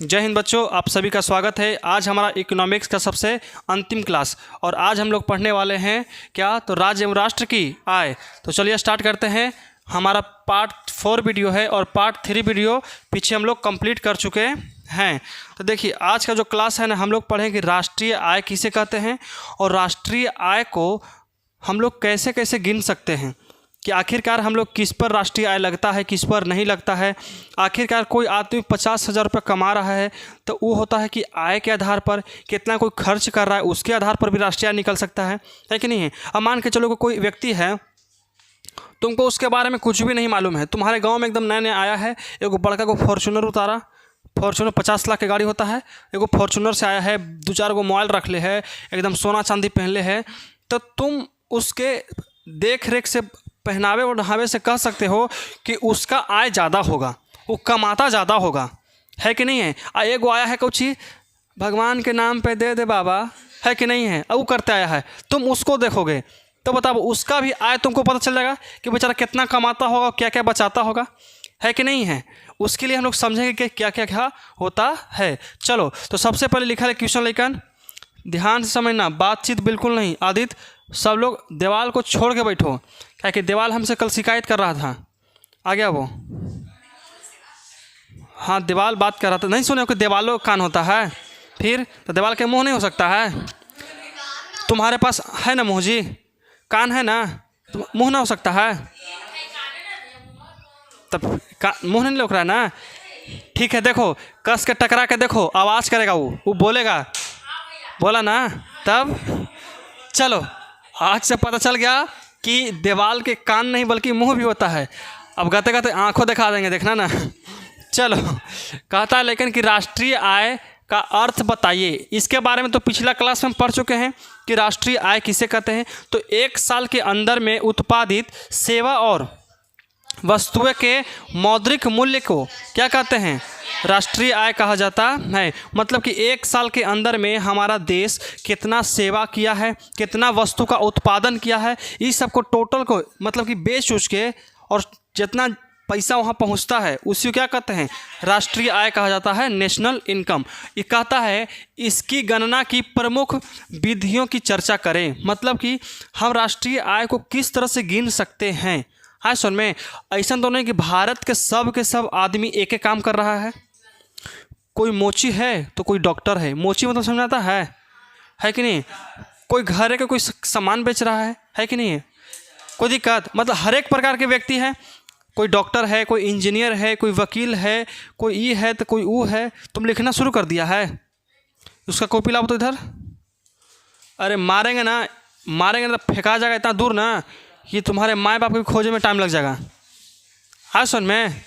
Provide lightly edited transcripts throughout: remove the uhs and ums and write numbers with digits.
जय हिंद बच्चों, आप सभी का स्वागत है। आज हमारा इकोनॉमिक्स का सबसे अंतिम क्लास और आज हम लोग पढ़ने वाले हैं क्या, तो राज्य एवं राष्ट्र की आय। तो चलिए स्टार्ट करते हैं। हमारा पार्ट 4 वीडियो है और पार्ट 3 वीडियो पीछे हम लोग कंप्लीट कर चुके हैं। तो देखिए आज का जो क्लास है ना, हम लोग पढ़ेंगे राष्ट्रीय आय किसे कहते हैं और राष्ट्रीय आय को हम लोग कैसे कैसे गिन सकते हैं कि आखिरकार हम लोग किस पर राष्ट्रीय आय लगता है, किस पर नहीं लगता है। आखिरकार कोई आदमी 50,000 रुपये कमा रहा है तो वो होता है कि आय के आधार पर, कितना कोई खर्च कर रहा है उसके आधार पर भी राष्ट्रीय आय निकल सकता है कि नहीं है। अब मान के चलो कोई व्यक्ति है, तुमको उसके बारे में कुछ भी नहीं मालूम है, तुम्हारे गाँव में एकदम नया नया आया है, एगो बड़का को फॉर्चूनर उतारा, फॉर्चूनर 50 लाख की गाड़ी होता है, एगो फॉर्चूनर से आया है, 2-4 गो मोबाइल रख ले है, एकदम सोना चांदी पहन ले है, तो तुम उसके देख रेख से, पहनावे और नहावे से कह सकते हो कि उसका आय ज़्यादा होगा, वो कमाता ज़्यादा होगा, है कि नहीं है। एगो आया है कुछ भगवान के नाम पे दे दे बाबा, है कि नहीं है, अब वो करते आया है, तुम उसको देखोगे तो बताओ उसका भी आय तुमको पता चल जाएगा कि बेचारा कितना कमाता होगा, क्या क्या बचाता होगा, है कि नहीं है। उसके लिए हम लोग समझेंगे कि क्या क्या क्या होता है। चलो तो सबसे पहले लिखा है क्वेश्चन लेकिन ध्यान से समझना, बातचीत बिल्कुल नहीं। आदित्य सब लोग दीवार को छोड़ के बैठो, क्या कि दीवार हमसे कल शिकायत कर रहा था, आ गया वो। हाँ दीवार बात कर रहा था, नहीं सुने कि दीवालों कान होता है, फिर तो दीवार के मुंह नहीं हो सकता है। तुम्हारे पास है ना मुँह जी, कान है ना, तो मुँह ना हो सकता है, तब मुँह नहीं लग रहा है ना। ठीक है, देखो कस के टकरा के देखो, आवाज़ करेगा वो बोलेगा, बोला ना, तब चलो आज से पता चल गया कि दीवाल के कान नहीं बल्कि मुंह भी होता है। अब गाते गाते आंखों दिखा देंगे, देखना ना। चलो कहता है लेकिन कि राष्ट्रीय आय का अर्थ बताइए। इसके बारे में तो पिछला क्लास में हम पढ़ चुके हैं कि राष्ट्रीय आय किसे कहते हैं। तो एक साल के अंदर में उत्पादित सेवा और वस्तुएं के मौद्रिक मूल्य को क्या कहते हैं, राष्ट्रीय आय कहा जाता है। मतलब कि एक साल के अंदर में हमारा देश कितना सेवा किया है, कितना वस्तु का उत्पादन किया है, इस सब को टोटल को मतलब कि बेच उच के और जितना पैसा वहाँ पहुँचता है उसी को क्या कहते हैं, राष्ट्रीय आय कहा जाता है, नेशनल इनकम। ये कहता है इसकी गणना की प्रमुख विधियों की चर्चा करें। मतलब कि हम राष्ट्रीय आय को किस तरह से गिन सकते हैं। हाँ सुन में, ऐसा तो नहीं कि भारत के सब आदमी एक काम कर रहा है। कोई मोची है तो कोई डॉक्टर है, मोची मतलब समझाता है कि नहीं। कोई घर के कोई सामान बेच रहा है कि नहीं है। कोई दिक्कत, मतलब हर एक प्रकार के व्यक्ति है, कोई डॉक्टर है, कोई इंजीनियर है, कोई वकील है, कोई ये है तो कोई वो है। तुम लिखना शुरू कर दिया है, उसका कॉपी लाओ तो इधर। अरे मारेंगे ना तो फेंका जाएगा इतना दूर ना कि तुम्हारे माँ बाप को खोजने में टाइम लग जाएगा। हाँ सुन में,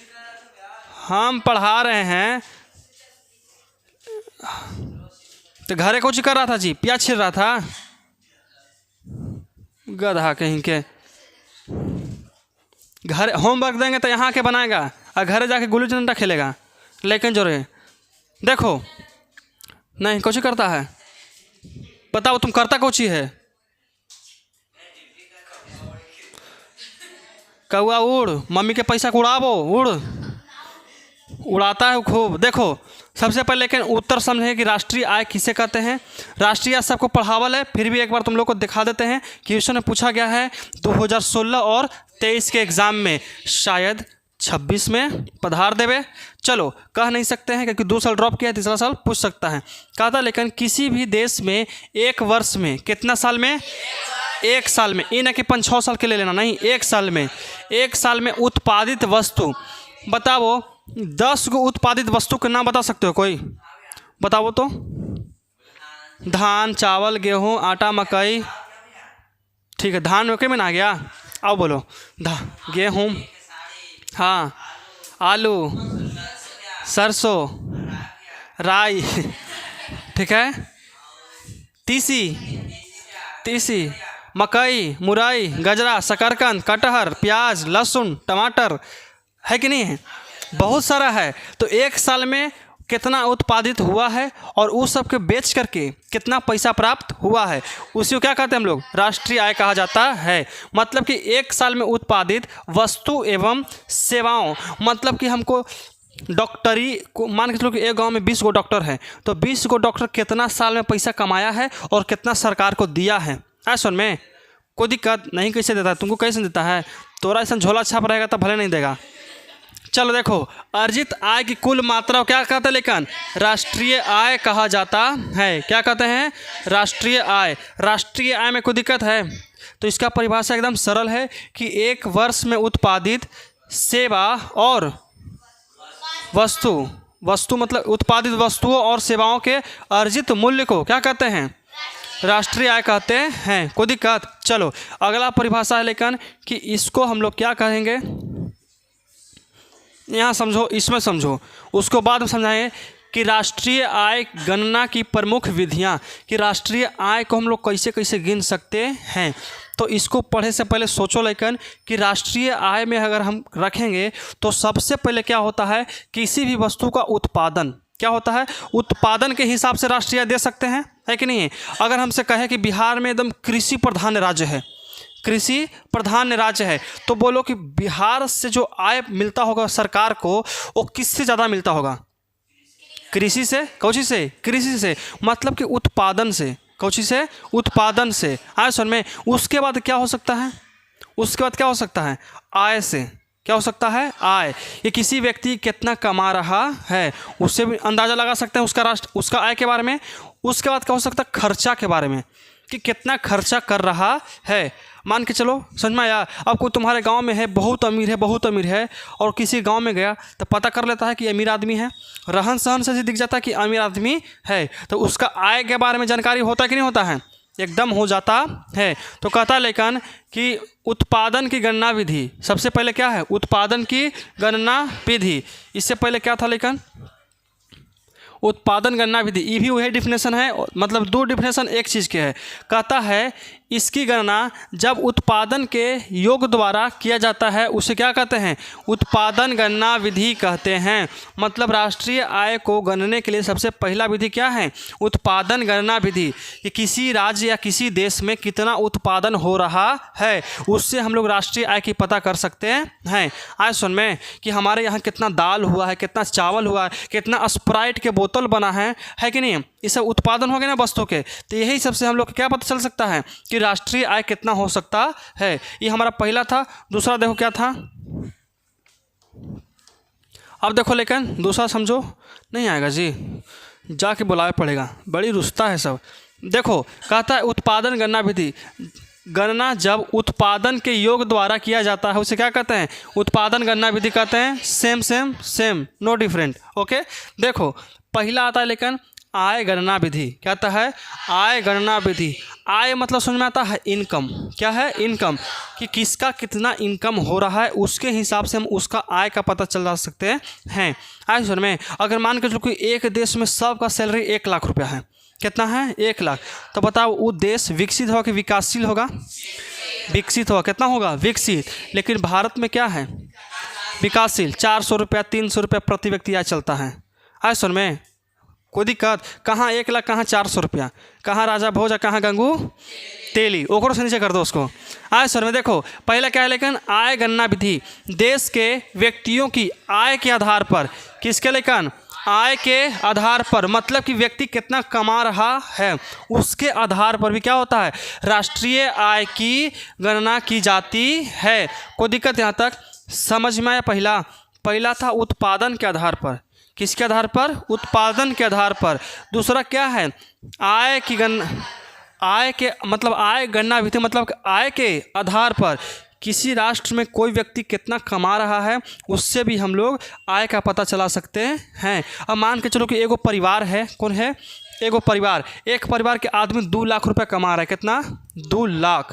हम पढ़ा रहे हैं तो घरे कुछ कर रहा था जी, प्याज छिल रहा था, गधा कहीं के। घर होमवर्क देंगे तो यहाँ के बनाएगा और घरे जाके गुल्ली डंडा खेलेगा। लेकिन जो रे देखो नहीं कुछ करता है, बताओ तुम करता कुछ ही है। कौआ उड़, मम्मी के पैसा को उड़ावो, उड़ाता है खूब। देखो सबसे पहले लेकिन उत्तर समझें कि राष्ट्रीय आय किसे कहते हैं। राष्ट्रीय आय सबको पढ़ावल है, फिर भी एक बार तुम लोग को दिखा देते हैं। क्वेश्चन में पूछा गया है 2016 और 23 के एग्ज़ाम में, शायद 26 में पधार देवे। चलो कह नहीं सकते हैं क्योंकि 2 साल ड्रॉप किया है, तीसरा साल पूछ सकता है। कहा था लेकिन किसी भी देश में एक वर्ष में, कितना साल में, एक साल में, ये ना कि 5-6 साल के ले लेना, नहीं, एक साल में उत्पादित वस्तु बताओ। 10 गो उत्पादित वस्तु के नाम बता सकते हो कोई, बताओ तो। धान, चावल, गेहूँ, आटा, मकई। ठीक है, धान मकई में ना गया, आओ बोलो। गेहूँ, हाँ, आलू, सरसों, राई, ठीक है, तीसी, मकई, मुरई, गजरा, शकरकंद, कटहर, प्याज, लहसुन, टमाटर, है कि नहीं है, बहुत सारा है। तो एक साल में कितना उत्पादित हुआ है और उस सब के बेच करके कितना पैसा प्राप्त हुआ है, उसी को क्या कहते हैं हम लोग, राष्ट्रीय आय कहा जाता है। मतलब कि एक साल में उत्पादित वस्तु एवं सेवाओं, मतलब कि हमको डॉक्टरी को मान के चलो कि एक गांव में 20 गो डॉक्टर हैं, तो 20 गो डॉक्टर कितना साल में पैसा कमाया है और कितना सरकार को दिया है। सुन में कोई दिक्कत नहीं, कैसे देता है तुमको, कैसे देता है, तोरा ऐसा झोला छाप रहेगा तो भले नहीं देगा। चलो देखो, अर्जित आय की कुल मात्रा क्या कहते हैं, लेकिन राष्ट्रीय आय कहा जाता है। क्या कहते हैं, राष्ट्रीय आय। राष्ट्रीय आय में कोई दिक्कत है तो इसका परिभाषा एकदम सरल है कि एक वर्ष में उत्पादित सेवा और वस्तु मतलब उत्पादित वस्तुओं और सेवाओं के अर्जित मूल्य को क्या कहते हैं, राष्ट्रीय आय कहते हैं। कोई दिक्कत। चलो अगला परिभाषा है लेकिन कि इसको हम लोग क्या कहेंगे, यहाँ समझो, इसमें समझो, उसको बाद में समझाएंगे कि राष्ट्रीय आय गणना की प्रमुख विधियाँ, कि राष्ट्रीय आय को हम लोग कैसे कैसे गिन सकते हैं। तो इसको पढ़े से पहले सोचो लेकिन कि राष्ट्रीय आय में अगर हम रखेंगे तो सबसे पहले क्या होता है, किसी भी वस्तु का उत्पादन क्या होता है, उत्पादन के हिसाब से राष्ट्रीय आय दे सकते हैं, है कि नहीं। अगर हमसे कहे कि बिहार में एकदम कृषि प्रधान राज्य है, कृषि प्रधान राज्य है, तो बोलो कि बिहार से जो आय मिलता होगा सरकार को वो किससे ज़्यादा मिलता होगा, कृषि से। कौची से, कृषि से, मतलब कि उत्पादन से। कौची से, उत्पादन से। आय सुन में उसके बाद क्या हो सकता है, उसके बाद क्या हो सकता है, आय से। क्या हो सकता है, आय। ये किसी व्यक्ति कितना कमा रहा है उससे भी अंदाज़ा लगा सकते हैं उसका आय के बारे में। उसके बाद क्या हो सकता है, खर्चा के बारे में कि कितना खर्चा कर रहा है। मान के चलो, समझ में आया। अब कोई तुम्हारे गांव में है, बहुत अमीर है और किसी गांव में गया तो पता कर लेता है कि अमीर आदमी है, रहन सहन से दिख जाता है कि अमीर आदमी है, तो उसका आय के बारे में जानकारी होता है कि नहीं होता है, एकदम हो जाता है। तो कहता लेकिन कि उत्पादन की गणना विधि, सबसे पहले क्या है, उत्पादन की गणना विधि। इससे पहले क्या था लेकिन, उत्पादन गणना विधि। ये भी वही डिफिनेशन है, मतलब दो डिफिनेशन एक चीज़ के है। कहता है इसकी गणना जब उत्पादन के योग द्वारा किया जाता है उसे क्या कहते हैं, उत्पादन गणना विधि कहते हैं। मतलब राष्ट्रीय आय को गणने के लिए सबसे पहला विधि क्या है, उत्पादन गणना विधि, कि किसी राज्य या किसी देश में कितना उत्पादन हो रहा है उससे हम लोग राष्ट्रीय आय की पता कर सकते हैं। आय सुन में कि हमारे यहाँ कितना दाल हुआ है, कितना चावल हुआ है, कितना स्प्राइट के बोतल बना है कि नहीं, ये सब उत्पादन हो गए ना वस्तु के। तो यही सबसे हम लोग क्या पता चल सकता है कि राष्ट्रीय आय कितना हो सकता है। ये हमारा पहला था। दूसरा देखो क्या था, अब देखो लेकिन दूसरा समझो, नहीं आएगा जी, जाके बुलाया पड़ेगा, बड़ी रुस्ता है सब। देखो कहता है उत्पादन गणना विधि, गणना जब उत्पादन के योग द्वारा किया जाता है उसे क्या कहते हैं, उत्पादन गणना विधि कहते हैं। Same same same, no different. Okay, देखो पहला आता है लेकिन आय गणना विधि। क्या आता है, आय गणना विधि। आय मतलब समझ में आता है इनकम। क्या है, इनकम, कि किसका कितना इनकम हो रहा है उसके हिसाब से हम उसका आय का पता चला सकते हैं। आय सुन में अगर मान के चलो कि एक देश में सबका सैलरी 1 लाख रुपया है, कितना है, 1 लाख, तो बताओ वो देश विकसित होगा कि विकासशील होगा, विकसित होगा। कितना होगा, विकसित। लेकिन भारत में क्या है, विकासशील। 400 रुपया 300 रुपया प्रति व्यक्ति आय चलता है। आय सुन में कोई दिक्कत, कहाँ 1 लाख, कहाँ 400 रुपया, कहाँ राजा भोज, कहाँ गंगू तेली, ओकरो से नीचे कर दो उसको। आय सुन में देखो पहला क्या है लेकिन, आय गणना विधि देश के व्यक्तियों की आय के आधार पर, किसके लेकिन, आय के आधार पर, मतलब कि व्यक्ति कितना कमा रहा है उसके आधार पर भी क्या होता है, राष्ट्रीय आय की गणना की जाती है। कोई दिक्कत यहाँ तक समझ में आया। पहला था उत्पादन के आधार पर, किसके आधार पर, उत्पादन के आधार पर। दूसरा क्या है, आय की गणना, आय के मतलब आय गणना विधि मतलब आय के आधार पर किसी राष्ट्र में कोई व्यक्ति कितना कमा रहा है उससे भी हम लोग आय का पता चला सकते हैं। अब मान के चलो कि एगो परिवार है, कौन है, एगो परिवार, एक परिवार के आदमी 2 लाख रुपए कमा रहा है। कितना, 2 लाख,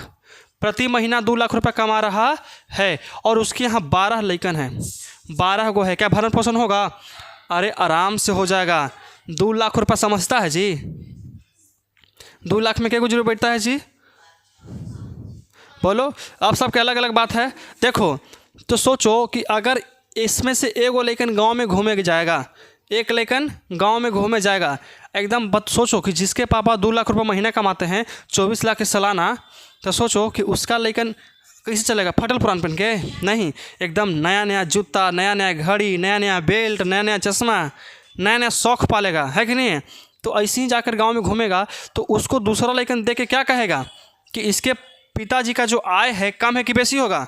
प्रति महीना 2 लाख रुपए कमा रहा है और उसके यहाँ 12 लड़कन हैं, 12 गो है। क्या भरण पोषण होगा, अरे आराम से हो जाएगा। 2 लाख रुपया समझता है जी, 2 लाख में क्या गुजर बैठता है जी, बोलो। अब सबके अलग अलग बात है। देखो तो सोचो कि अगर इसमें से एगो लेकिन गांव में घूमे जाएगा, एक लेकिन गांव में घूमे जाएगा, एकदम सोचो कि जिसके पापा 2 लाख रुपये महीना कमाते हैं, 24 लाख के सालाना, तो सोचो कि उसका लेकिन कैसे चलेगा? फटल पुरान पहन के नहीं, एकदम नया नया जूता, नया नया घड़ी, नया नया बेल्ट, नया नया चश्मा, नया नया शौक पालेगा, है कि नहीं? तो ऐसे ही जाकर गांव में घूमेगा तो उसको दूसरा लड़का देख के क्या कहेगा कि इसके पिताजी का जो आय है कम है कि बेसी होगा?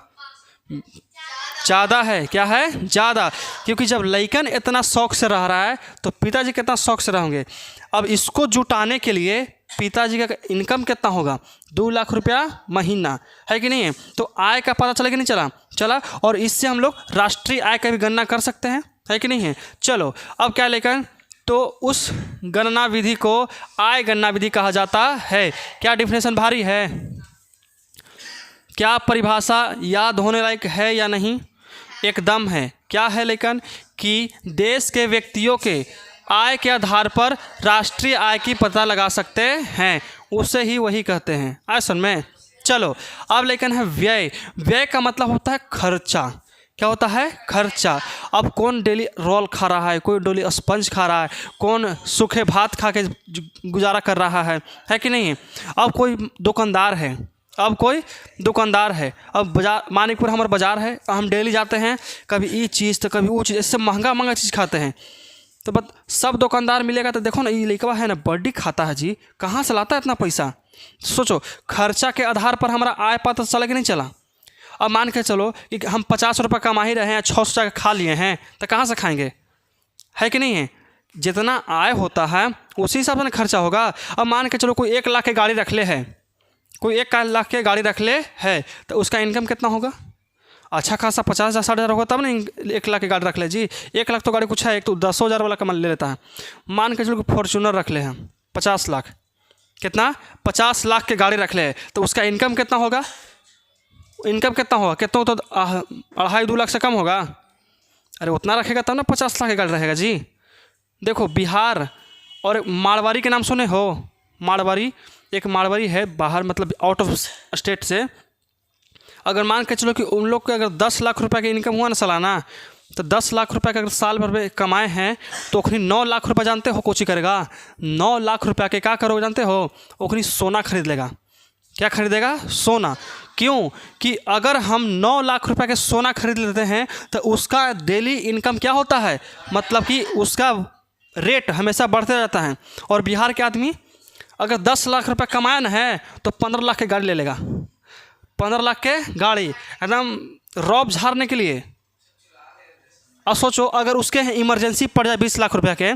ज़्यादा है। क्या है? ज़्यादा। क्योंकि जब लड़कन इतना शौक से रह रहा है तो पिताजी कितना शौक से रहेंगे। अब इसको जुटाने के लिए पिताजी का इनकम कितना होगा? 2 लाख रुपया महीना, है कि नहीं है? तो आय का पता चला कि नहीं चला? चला। और इससे हम लोग राष्ट्रीय आय का भी गणना कर सकते हैं, है कि नहीं है? चलो अब क्या लेकर, तो उस गणना विधि को आय गणना विधि कहा जाता है। क्या डिफिनेशन भारी है? क्या परिभाषा याद होने लायक है या नहीं? एकदम है। क्या है लेकिन कि देश के व्यक्तियों के आय के आधार पर राष्ट्रीय आय की पता लगा सकते हैं, उसे ही वही कहते हैं। आय सुन में। चलो अब लेकिन है व्यय। व्यय का मतलब होता है खर्चा। क्या होता है? खर्चा। अब कौन डेली रोल खा रहा है, कोई डेली स्पंज खा रहा है, कौन सूखे भात खा के गुजारा कर रहा है कि नहीं? अब कोई दुकानदार है, अब बाजार, मानिकपुर हमारा बाज़ार है, हम डेली जाते हैं, कभी ये चीज़ तो कभी वो चीज़, इससे महंगा चीज़ खाते हैं। तो बस सब दुकानदार मिलेगा तो देखो ना, ये लड़का है ना बड्डी खाता है जी, कहाँ से लाता है इतना पैसा? सोचो, खर्चा के आधार पर हमारा आय पता चला कि नहीं चला? अब मान के चलो कि हम 50 रुपये कमा ही रहे हैं, 600 का खा लिए हैं, तो कहाँ से खाएंगे? है कि नहीं है? जितना आय होता है उसी हिसाब से खर्चा होगा। अब मान के चलो कोई 1 लाख की गाड़ी रख ले है, कोई 1 लाख की गाड़ी रख ले है, तो उसका इनकम कितना होगा? अच्छा खासा 50,000 60,000 होगा, तब नहीं 1 लाख की गाड़ी रख ले जी। 1 लाख तो गाड़ी कुछ है, एक तो 10,000 वाला कमा ले लेता है। मान के चलो कि फॉर्चूनर रख ले हैं 50 लाख, कितना? 50 लाख की गाड़ी रख ले, तो उसका इनकम कितना होगा? कितना? तो 2.5 लाख से कम होगा। अरे उतना रखेगा तब ना 50 लाख की गाड़ी रहेगा जी। देखो बिहार और मारवाड़ी के नाम सुने हो? मारवाड़ी, एक मारवाड़ी है बाहर, मतलब आउट ऑफ स्टेट से। अगर मान के चलो कि उन लोग के अगर 10 लाख रुपए की इनकम हुआ ना सालाना, तो 10 लाख रुपए का अगर साल भर में कमाए हैं तो ओखनी 9 लाख रुपए जानते हो कोची करेगा? 9 लाख रुपया के क्या करोगे जानते हो? ओखनी सोना खरीद लेगा। क्या खरीदेगा? सोना। क्यों? कि अगर हम 9 लाख रुपए के सोना खरीद लेते हैं तो उसका डेली इनकम क्या होता है, मतलब कि उसका रेट हमेशा बढ़ते रहता है। और बिहार के आदमी अगर 10 लाख रुपए कमाया ना है तो 15 लाख की गाड़ी ले लेगा। 15 लाख के गाड़ी एकदम रौब झाड़ने के लिए। अब सोचो अगर उसके इमरजेंसी पड़ जाए 20 लाख रुपये के,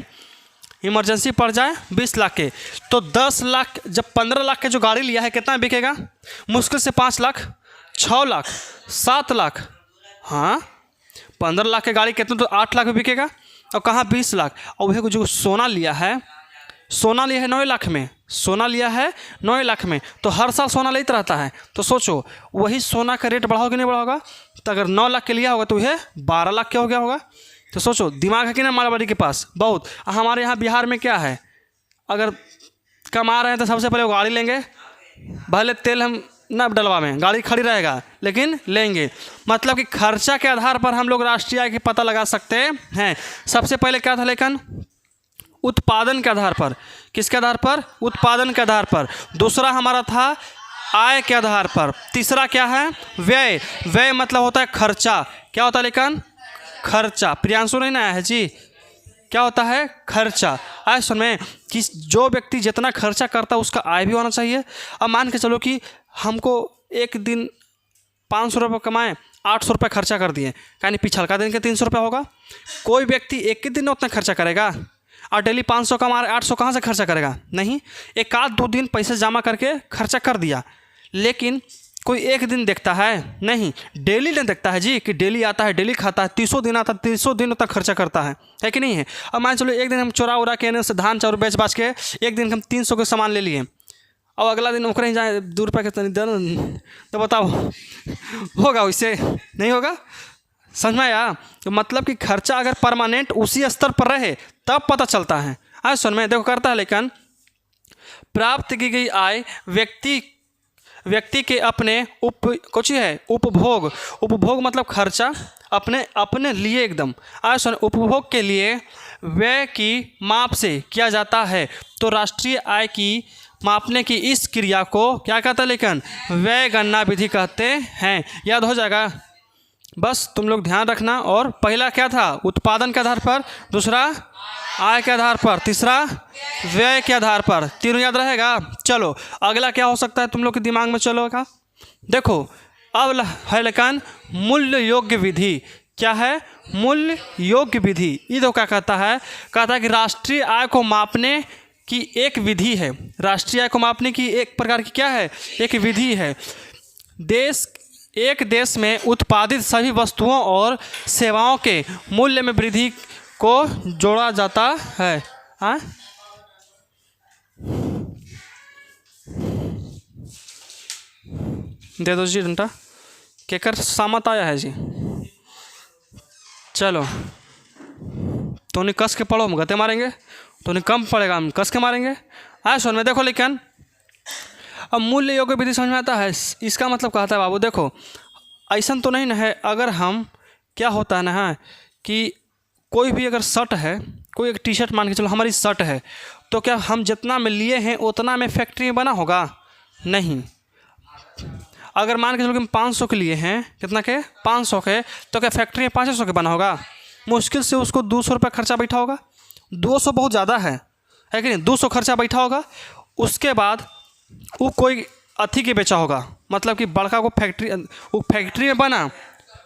इमरजेंसी पड़ जाए 20 लाख के, तो 10 लाख जब 15 लाख के जो गाड़ी लिया है कितना बिकेगा? मुश्किल से 5 लाख, 6 लाख, 7 लाख। हाँ 15 लाख की गाड़ी कितना? तो 8 लाख में बिकेगा। और कहाँ 20 लाख। और वही जो सोना लिया है 9 लाख में, सोना लिया है 9 लाख में, तो हर साल सोना लेते रहता है। तो सोचो वही सोना का रेट बढ़ाओ कि नहीं बढ़ा होगा? तो अगर 9 लाख के लिया होगा तो यह 12 लाख क्या हो गया होगा? तो सोचो दिमाग है कि ना मारवाड़ी के पास बहुत। हमारे यहाँ बिहार में क्या है, अगर कमा रहे हैं तो सबसे पहले वो गाड़ी लेंगे, भले तेल हम ना डलवा में, गाड़ी खड़ी रहेगा लेकिन लेंगे। मतलब कि खर्चा के आधार पर हम लोग राष्ट्रीय आय की पता लगा सकते हैं। सबसे पहले क्या था लेकिन? उत्पादन के आधार पर। किसके आधार पर? उत्पादन के आधार पर। दूसरा हमारा था आय के आधार पर। तीसरा क्या है? व्यय। व्यय मतलब होता है खर्चा। क्या होता है लेकिन? खर्चा। प्रियांशु नहीं ना आया है जी? क्या होता है? खर्चा। आय सुन में कि जो व्यक्ति जितना खर्चा करता है उसका आय भी होना चाहिए। अब मान के चलो कि हमको एक दिन 500 रुपये कमाएँ, 800 रुपये खर्चा कर दिए, यानी पिछलका दिन के 300 रुपये होगा। कोई व्यक्ति एक ही दिन में उतना खर्चा करेगा? और डेली 500 कमा रहे 800 कहाँ से खर्चा करेगा? नहीं, 1-2 दिन पैसे जमा करके खर्चा कर दिया। लेकिन कोई एक दिन देखता है? नहीं, डेली नहीं देखता है जी, कि डेली आता है डेली खाता है, 300 दिन आता है 300 दिन तक खर्चा करता है कि नहीं है? अब मान चलो एक दिन हम चोरा उरा के से धान चाउर बेच बाच के एक दिन हम 300 के सामान ले लिए, और अगला दिन ओकरे ही जाए 2 रुपये के तो बताओ होगा? वैसे नहीं होगा। समझ में आया? तो मतलब कि खर्चा अगर परमानेंट उसी स्तर पर रहे तब पता चलता है। आज सुन में देखो करता है लेकिन प्राप्त की गई आय व्यक्ति के अपने उपभोग मतलब खर्चा अपने लिए एकदम। आज सुन, उपभोग के लिए व्यय की माप से किया जाता है। तो राष्ट्रीय आय की मापने की इस क्रिया को क्या कहते हैं लेकिन व्यय गणना विधि कहते हैं। याद हो जाएगा, बस तुम लोग ध्यान रखना। और पहला क्या था, उत्पादन के आधार पर, दूसरा आय के आधार पर, तीसरा व्यय के आधार पर, तीनों याद रहेगा। चलो अगला क्या हो सकता है तुम लोग के दिमाग में चलोगा, देखो अब है लेकिन मूल्य योग्य विधि। क्या है, मूल्य योग्य विधि। ये तो क्या कहता है कि राष्ट्रीय आय को मापने की एक विधि है। राष्ट्रीय आय को मापने की एक प्रकार की क्या है, एक विधि है। एक देश में उत्पादित सभी वस्तुओं और सेवाओं के मूल्य में वृद्धि को जोड़ा जाता है। हाँ, दे दो जी डंडा, केकर सामत आया है जी। चलो तो नहीं कस के पढ़ो, हम गते मारेंगे, तो नहीं कम पड़ेगा, हम कस के मारेंगे। आए सुन में देखो, लेकिन अब मूल्य योग्य विधि समझ में आता है। इसका मतलब कहता है बाबू, देखो ऐसा तो नहीं ना है, अगर हम क्या होता है ना कि कोई भी अगर शर्ट है, कोई एक टी शर्ट मान के चलो हमारी शर्ट है, तो क्या हम जितना में लिए हैं उतना में फैक्ट्री में बना होगा, नहीं। अगर मान के चलो कि हम 500 के लिए हैं, कितना के 500 के, तो क्या फैक्ट्री में 500 के बना होगा, मुश्किल से उसको 200 रुपये खर्चा बैठा होगा। 200 बहुत ज़्यादा है कि नहीं, 200 खर्चा बैठा होगा। उसके बाद वो कोई अथी के बेचा होगा, मतलब कि बड़का को फैक्ट्री में बना,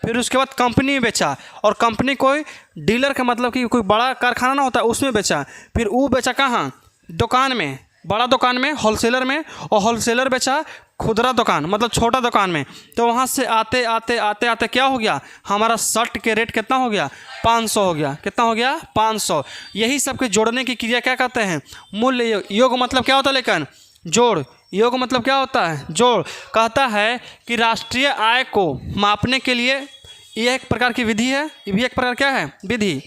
फिर उसके बाद कंपनी में बेचा, और कंपनी कोई डीलर का मतलब कि कोई बड़ा कारखाना ना होता है उसमें बेचा, फिर वो बेचा कहाँ, दुकान में, बड़ा दुकान में, होलसेलर में, और होलसेलर बेचा खुदरा दुकान मतलब छोटा दुकान में। तो वहाँ से आते आते आते आते क्या हो गया, हमारा शर्ट के रेट कितना हो गया, 500 हो गया। कितना हो गया, 500। यही सब के जोड़ने की क्रिया क्या कहते हैं, मूल्य योग। मतलब क्या होता है लेकिन जोड़, योग मतलब क्या होता है, जोड़। कहता है कि राष्ट्रीय आय को मापने के लिए यह एक प्रकार की विधि है, ये भी एक प्रकार क्या है, विधि।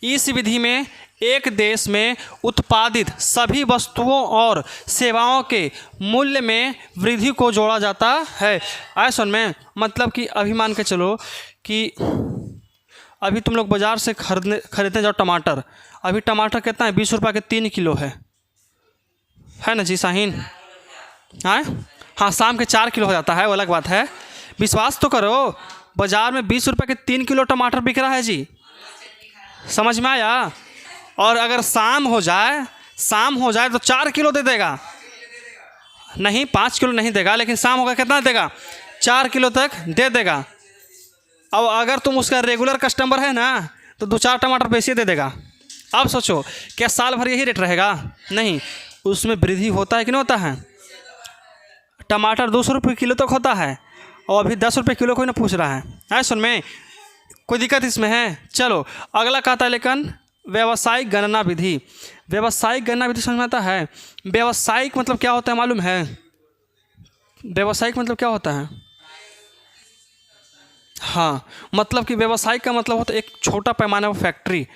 इस विधि में एक देश में उत्पादित सभी वस्तुओं और सेवाओं के मूल्य में वृद्धि को जोड़ा जाता है। आए सुन में, मतलब कि अभी मान के चलो कि अभी तुम लोग बाज़ार से खरीदने जाओ टमाटर, अभी टमाटर कितना है, 20 रुपये के 3 किलो है ना जी शाहीन। हाँ, शाम के 4 किलो हो जाता है, वो अलग बात है। विश्वास तो करो, बाज़ार में 20 रुपये के 3 किलो टमाटर बिक रहा है जी, समझ में आया। और अगर शाम हो जाए तो 4 किलो दे देगा, नहीं 5 किलो नहीं देगा, लेकिन शाम होगा कितना देगा, 4 किलो तक दे देगा। अब अगर तुम उसका रेगुलर कस्टमर है ना, तो 2-4 टमाटर बेसिए दे देगा। अब सोचो क्या साल भर यही रेट रहेगा, नहीं, उसमें वृद्धि होता है कि नहीं होता है। टमाटर 200 रुपये किलो तक होता है, और अभी 10 रुपये किलो कोई ना पूछ रहा है सुन में, कोई दिक्कत इसमें है। चलो अगला कहता है लेकिन व्यावसायिक गणना विधि। व्यावसायिक गणना विधि समझ में आता है। व्यावसायिक मतलब क्या होता है मालूम है, व्यावसायिक मतलब क्या होता है, हाँ, मतलब कि व्यवसायिक का मतलब होता है एक छोटा पैमाने पर फैक्ट्री।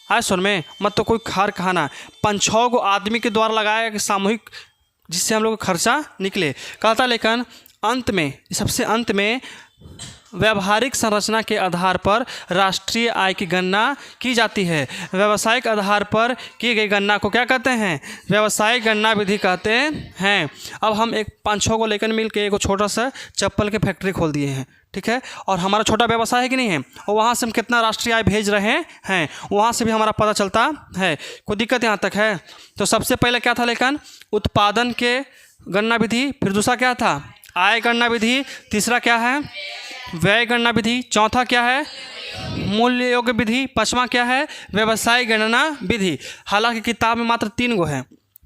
आए सुन में, मत तो कोई कारखाना 5-6 गो आदमी के द्वारा लगाया कि सामूहिक, जिससे हम लोग का खर्चा निकले। कहता लेकिन अंत में, सबसे अंत में व्यावहारिक संरचना के आधार पर राष्ट्रीय आय की गणना की जाती है। व्यावसायिक आधार पर की गई गणना को क्या कहते हैं, व्यावसायिक गणना विधि कहते हैं। अब हम एक 5-6 को लेकर मिल के एक छोटा सा चप्पल के फैक्ट्री खोल दिए हैं, ठीक है, और हमारा छोटा व्यवसाय है कि नहीं है, और वहाँ से हम कितना राष्ट्रीय आय भेज रहे हैं, वहाँ से भी हमारा पता चलता है। कोई दिक्कत यहाँ तक है। तो सबसे पहले क्या था लेकिन उत्पादन के गणना विधि, फिर दूसरा क्या था आय गणना विधि, तीसरा क्या है व्यय गणना विधि, चौथा क्या है मूल्य योग्य विधि, पांचवा क्या है व्यवसाय गणना विधि। हालांकि किताब में मात्र 3 गो है,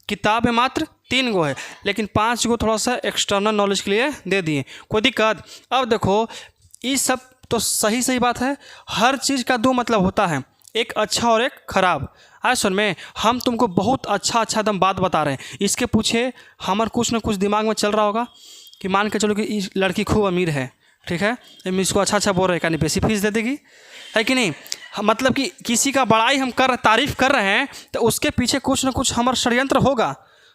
किताब में मात्र 3 गो है, लेकिन 5 गो थोड़ा सा एक्सटर्नल नॉलेज के लिए दे दिए। कोई दिक्कत। अब देखो ये सब तो सही बात है, हर चीज़ का 2 मतलब होता है, एक अच्छा और एक खराब। आज सुन में हम तुमको बहुत अच्छा एकदम बात बता रहे हैं, इसके पीछे हमारे कुछ ना कुछ दिमाग में चल रहा होगा कि मान के चलो कि ये लड़की खूब अमीर है, ठीक है, हम इसको अच्छा बोल रहे हैं, कहीं बेसी फीस दे देगी, है कि नहीं। मतलब कि किसी का बड़ाई हम तारीफ़ कर रहे हैं तो उसके पीछे कुछ ना कुछ हमारा षड्यंत्र होगा,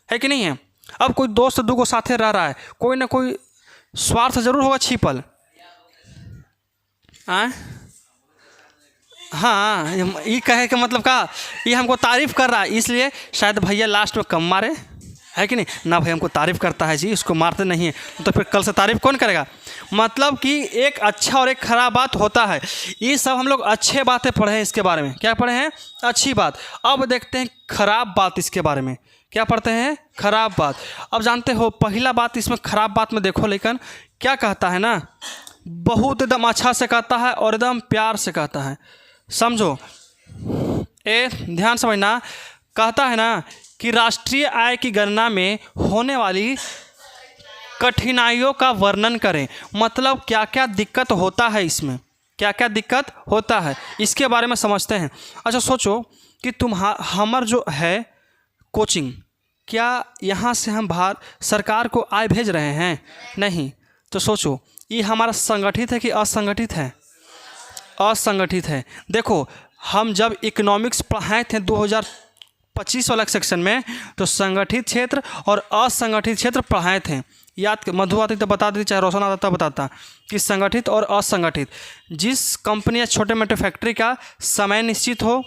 है कि नहीं है। अब कोई दोस्त 2 को साथे रह रहा है, कोई ना कोई स्वार्थ जरूर होगा छिपल। हाँ, ये कहे कि मतलब का ये हमको तारीफ़ कर रहा है, इसलिए शायद भैया लास्ट में कम मारे, है कि नहीं ना भाई, हमको तारीफ़ करता है जी, इसको मारते नहीं है, तो फिर कल से तारीफ़ कौन करेगा। मतलब कि एक अच्छा और एक ख़राब बात होता है। ये सब हम लोग अच्छे बातें पढ़े हैं इसके बारे में, क्या पढ़े हैं, अच्छी बात। अब देखते हैं ख़राब बात इसके बारे में, क्या पढ़ते हैं, ख़राब बात। अब जानते हो पहला बात इसमें ख़राब बात में देखो, लेकिन क्या कहता है ना, बहुत एकदम अच्छा से कहता है और एकदम प्यार से कहता है, समझो। ध्यान समझना, कहता है ना कि राष्ट्रीय आय की गणना में होने वाली कठिनाइयों का वर्णन करें। मतलब क्या क्या दिक्कत होता है इसमें, क्या क्या दिक्कत होता है इसके बारे में समझते हैं। अच्छा सोचो कि हमार जो है कोचिंग, क्या यहाँ से हम बाहर सरकार को आय भेज रहे हैं, नहीं। तो सोचो ये हमारा संगठित है कि असंगठित है, असंगठित है। देखो हम जब इकोनॉमिक्स पढ़ाए थे 2025 वाला सेक्शन में, तो संगठित क्षेत्र और असंगठित क्षेत्र पढ़ाए थे। याद मधु आती तो बता देती, चाहे रोशन आता तो बताता कि संगठित और असंगठित। जिस कंपनी या छोटे मोटे फैक्ट्री का समय निश्चित हो,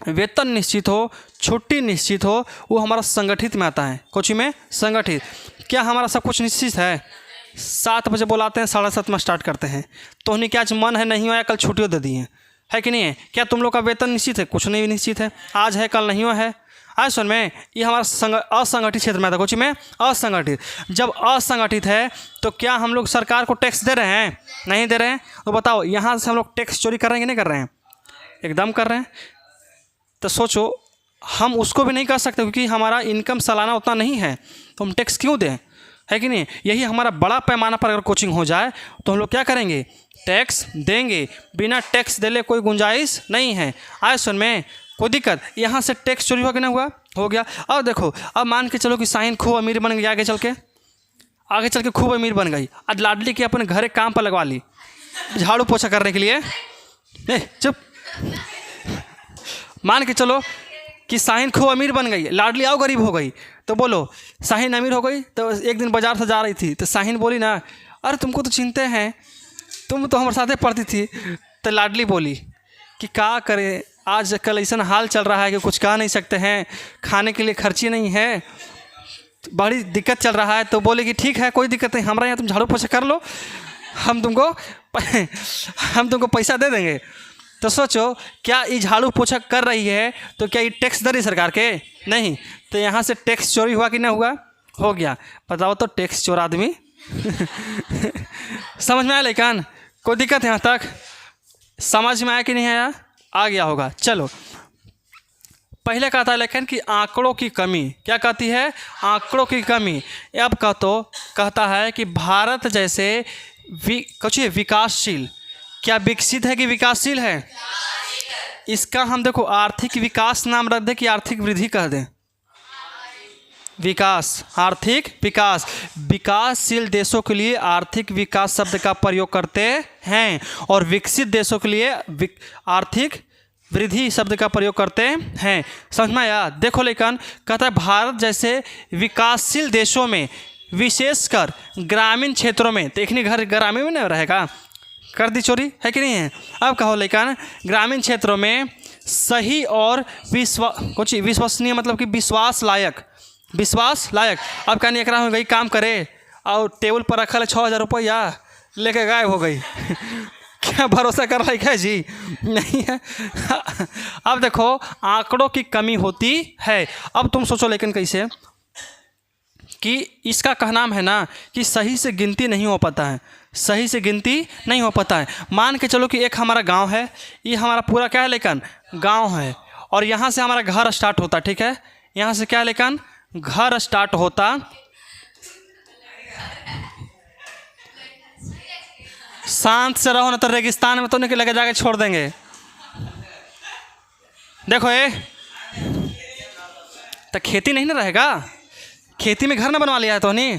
वेतन निश्चित हो, छुट्टी निश्चित हो, वो हमारा संगठित में आता है। कोचिंग में संगठित। क्या हमारा सब कुछ निश्चित है, 7 बजे बुलाते हैं, 7:30 में स्टार्ट करते हैं, तो उन्हें क्या आज मन है नहीं हुआ, कल छुट्टियों दे दिए, है कि नहीं है। क्या तुम लोग का वेतन निश्चित है, कुछ नहीं निश्चित है, आज है कल नहीं हुआ है। आज सुन में ये हमारा असंगठित क्षेत्र में आता है, कोचिंग में असंगठित। जब असंगठित है तो क्या हम लोग सरकार को टैक्स दे रहे हैं, नहीं दे रहे हैं। तो बताओ यहाँ से हम लोग टैक्स चोरी कर रहे हैं कि नहीं कर रहे हैं, एकदम कर रहे हैं। तो सोचो हम उसको भी नहीं कर सकते क्योंकि हमारा इनकम सालाना उतना नहीं है, तो हम टैक्स क्यों दें, है कि नहीं। यही हमारा बड़ा पैमाना पर अगर कोचिंग हो जाए तो हम लोग क्या करेंगे, टैक्स देंगे। बिना टैक्स देले कोई गुंजाइश नहीं है। आज सुन में कोई दिक्कत, यहाँ से टैक्स चोरी हुआ कि नहीं हुआ, हो गया। अब देखो, अब मान के चलो कि साहिन खूब अमीर बन गई, आगे चल के खूब अमीर बन गई। आज लाडली के अपने घर काम पर लगवा ली झाड़ू पोछा करने के लिए। चुप, मान के चलो कि साहिन खूब अमीर बन गई, लाडली आओ गरीब हो गई। तो बोलो साहिन अमीर हो गई, तो एक दिन बाजार से जा रही थी तो साहिन बोली ना, अरे तुमको तो चिंते हैं, तुम तो हमारे साथ पढ़ती थी। तो लाडली बोली कि क्या करें, आज कल ऐसा हाल चल रहा है कि कुछ कह नहीं सकते हैं, खाने के लिए खर्ची नहीं है, बड़ी दिक्कत चल रहा है। तो बोले कि ठीक है कोई दिक्कत नहीं, हमारे यहाँ तुम झाड़ू पोछा कर लो, हम तुमको पैसा दे देंगे। तो सोचो क्या ये झाड़ू पोछा कर रही है तो क्या ये टैक्स दे रही सरकार के, नहीं। तो यहाँ से टैक्स चोरी हुआ कि नहीं हुआ, हो गया। बताओ तो टैक्स चोर आदमी समझ में आया, लेकिन कोई दिक्कत यहाँ तक समझ में आया कि नहीं आया, आ गया होगा। चलो पहले कहता है लेकिन कि आंकड़ों की कमी, क्या कहती है, आंकड़ों की कमी। अब कहता है कि भारत जैसे कुछ विकासशील, क्या विकसित है कि विकासशील है, इसका हम देखो आर्थिक विकास नाम रख दें कि आर्थिक वृद्धि कह दें, विकास, आर्थिक विकास। विकासशील देशों के लिए आर्थिक विकास शब्द का प्रयोग करते हैं और विकसित देशों के लिए आर्थिक वृद्धि शब्द का प्रयोग करते हैं। समझ में आया। देखो लेकिन कहता है भारत जैसे विकासशील देशों में, विशेषकर ग्रामीण क्षेत्रों में, तो एक नहीं घर ग्रामीण में नहीं रहेगा, कर दी चोरी, है कि नहीं है। अब कहो लेकिन ग्रामीण क्षेत्रों में सही और विश्वसनीय, मतलब कि विश्वास लायक। अब कहनी एक हो गई काम करे और टेबल पर रखा है 6,000 रुपया लेके गायब हो गई क्या भरोसा कर रहा है जी, नहीं है। अब देखो आंकड़ों की कमी होती है। अब तुम सोचो लेकिन कैसे कि इसका कहना है ना कि सही से गिनती नहीं हो पाता है, सही से गिनती नहीं हो पाता है। मान के चलो कि एक हमारा गांव है, ये हमारा पूरा क्या है लेकिन गांव है, और यहाँ से हमारा घर स्टार्ट होता, ठीक है, यहाँ से क्या है लेकिन घर स्टार्ट होता। शांत से रहो ना तो रेगिस्तान में तो नहीं लगे जाके छोड़ देंगे। देखो ये तो खेती नहीं ना रहेगा, खेती में घर ना बनवा लिया है तो नहीं।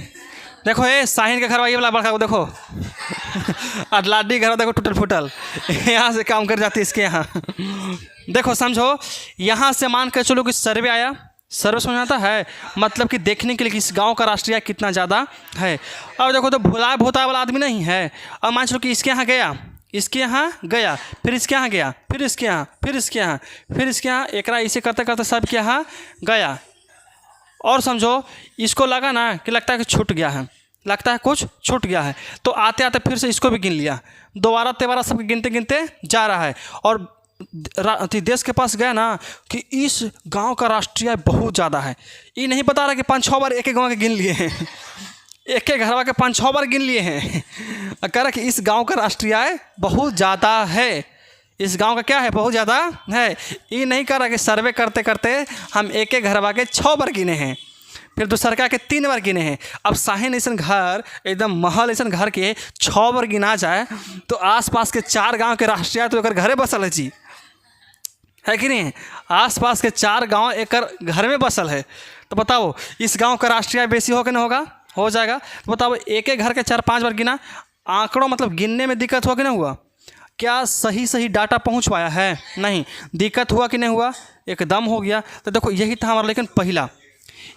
देखो ये साहिन के घर वाली वाला बड़का को देखो और लाडी घर देखो टूटल फूटल, यहाँ से काम कर जाती है इसके यहाँ। देखो समझो, यहाँ से मान कर चलो कि सर्वे आया, सर्वे समझ आता है, मतलब कि देखने के लिए कि इस गांव का राष्ट्रीय आय कितना ज़्यादा है। अब देखो तो भुलाए भोताए वाला आदमी नहीं है। अब मान चलो कि इसके यहाँ गया, इसके यहाँ गया, फिर इसके यहाँ गया, फिर इसके यहाँ, फिर इसके यहाँ, फिर इसके यहाँ, एक ऐसे करते करते सबके यहाँ गया। और समझो इसको लगा ना कि लगता है कि छूट गया है, लगता है कुछ छूट गया है, तो आते आते फिर से इसको भी गिन लिया, दोबारा तेबारा सब गिनते गिनते जा रहा है। और देश के पास गया ना कि इस गांव का राष्ट्रीय आय बहुत ज़्यादा है। ये नहीं बता रहा कि 5-6 बार एक एक गाँव के गिन लिए हैं, एक एक घरवा के 5-6 बार गिन लिए हैं। कह रहा कि इस गांव का राष्ट्रीय आय बहुत ज़्यादा है, इस गांव का क्या है, बहुत ज़्यादा है। ये नहीं कह रहा कि सर्वे करते करते हम एक एक घरवा के 6 बार गिने हैं, फिर दूसरका के 3 बार गिने हैं। अब शाहीन ऐसा घर, एकदम महल ऐसा घर के 6 बार गिना जाए तो आसपास के 4 गांव के राष्ट्रीय आय तो एक घरे बसल है जी, है कि नहीं। आसपास के 4 गांव एक घर में बसल है, तो बताओ इस गांव का राष्ट्रीय आय बेसी हो कि नहीं होगा, हो जाएगा। तो बताओ एक एक घर के 4-5 बार गिना, आंकड़ों मतलब गिनने में दिक्कत हुआ कि नहीं हुआ, क्या सही सही डाटा पहुंच पाया है, नहीं, दिक्कत हुआ कि नहीं हुआ, एकदम हो गया। तो देखो यही था हमारा, लेकिन पहला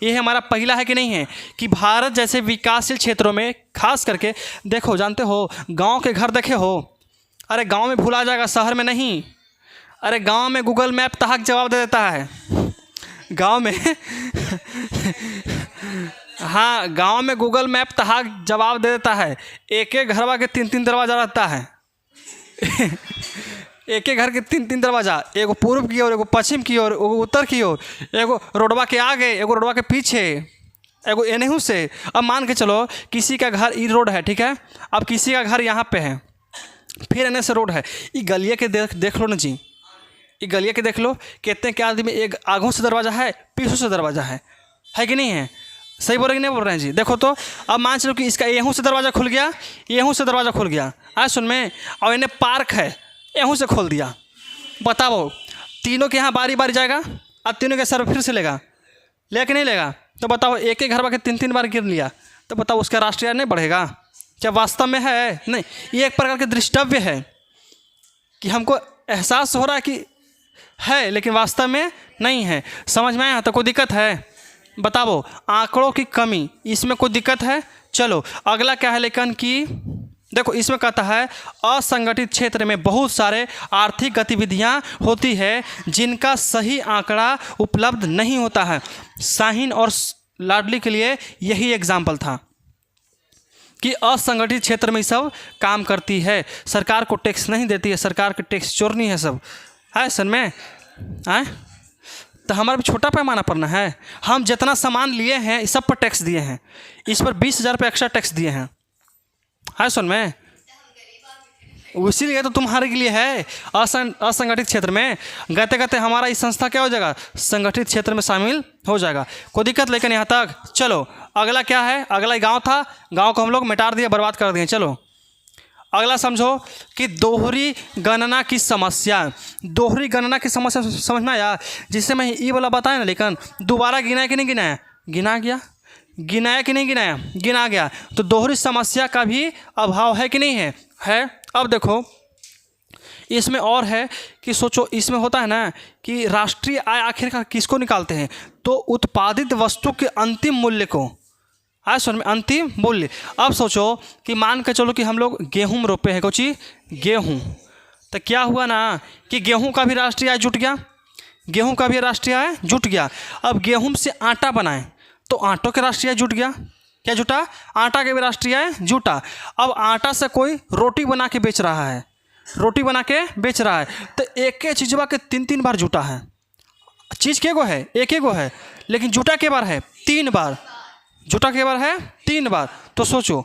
ये हमारा पहला है कि नहीं है कि भारत जैसे विकासशील क्षेत्रों में खास करके देखो, जानते हो गांव के घर देखे हो, अरे गांव में भूला जाएगा, शहर में नहीं। अरे गांव में गूगल मैप तहक जवाब दे देता है, गांव में हाँ, गांव में गूगल मैप तहक जवाब दे देता है। एक एक घरवा के 3-3 दरवाज़ा रहता है एक एक घर के 3-3 दरवाज़ा, एगो पूर्व की ओर, एगो पश्चिम की ओर, एगो उत्तर की ओर, एगो रोडवा के आगे, एगो रोडवा के पीछे, एगो एनहू से। अब मान के चलो किसी का घर ई रोड है, ठीक है, अब किसी का घर यहाँ पे है, फिर एने से रोड है, ये गलिए के देख लो ना जी, ये गलिए के देख लो कितने के आदमी, एक आगों से दरवाज़ा है, पीछों से दरवाज़ा है कि नहीं है, सही बोल रहे कि नहीं बोल रहे हैं जी। देखो तो अब मान चलो कि इसका यहूँ से दरवाज़ा खुल गया, यहूँ से दरवाज़ा खुल गया, आज सुन में, और इन्हें पार्क है, यहूँ से खोल दिया। बताओ तीनों के यहाँ बारी बारी जाएगा, अब तीनों के सर फिर से लेगा कि नहीं लेगा। तो बताओ एक एक घर के 3-3 बार गिर लिया, तो बताओ उसका राष्ट्रीय आय नहीं बढ़ेगा क्या, वास्तव में है नहीं। ये एक प्रकार के दृष्टव्य है कि हमको एहसास हो रहा है कि है, लेकिन वास्तव में नहीं है। समझ में आया, तो कोई दिक्कत है, बताओ आंकड़ों की कमी, इसमें कोई दिक्कत है। चलो अगला क्या है, लेकिन कि देखो इसमें कहता है असंगठित क्षेत्र में बहुत सारे आर्थिक गतिविधियां होती है जिनका सही आंकड़ा उपलब्ध नहीं होता है। शाहीन और लाडली के लिए यही एग्जाम्पल था कि असंगठित क्षेत्र में सब काम करती है, सरकार को टैक्स नहीं देती है, सरकार के टैक्स चोरनी है सब, है सन में है। तो हमारा भी छोटा पैमाना पर ना है, हम जितना सामान लिए हैं इस सब पर टैक्स दिए हैं, इस पर 20,000 रुपये एक्स्ट्रा टैक्स दिए हैं, है सुन में। इसीलिए तो तुम्हारे के लिए है असंगठित क्षेत्र में, गते गते हमारा इस संस्था क्या हो जाएगा, संगठित क्षेत्र में शामिल हो जाएगा, कोई दिक्कत। लेकिन यहाँ तक चलो अगला क्या है, अगला गांव था, गांव को हम लोग मिटा दिए, बर्बाद कर दिए। चलो अगला समझो कि दोहरी गणना की समस्या, दोहरी गणना की समस्या समझ में आया, जिससे मैं ये वाला बताया ना, लेकिन दोबारा गिनाया कि नहीं गिनाया, गिना गया, गिनाया कि नहीं गिनाया, गिना गया। तो दोहरी समस्या का भी अभाव है कि नहीं है, है। अब देखो इसमें और है कि सोचो, इसमें होता है ना कि राष्ट्रीय आय आखिरकार किसको निकालते हैं, तो उत्पादित वस्तु के अंतिम मूल्य को, आज सुन में, अंतिम मूल्य। अब सोचो कि मान के चलो कि हम लोग गेहूँ रोपे हैं, कोची गेहूँ, तो क्या हुआ ना कि गेहूँ का भी राष्ट्रीय आय जुट गया, गेहूँ का भी राष्ट्रीय आय जुट गया। अब गेहूँ से आटा बनाएं तो आटों के राष्ट्रीय आय जुट गया, क्या जुटा, आटा के भी राष्ट्रीय आय जुटा। अब आटा से कोई रोटी बना के बेच रहा है, रोटी बना के बेच रहा है, तो एक एक चीज़वा के 3-3 बार जुटा है। चीज़ के गो है, एक गो है, लेकिन जुटा के बार है 3 बार, जुटा के बार है 3 बार। तो सोचो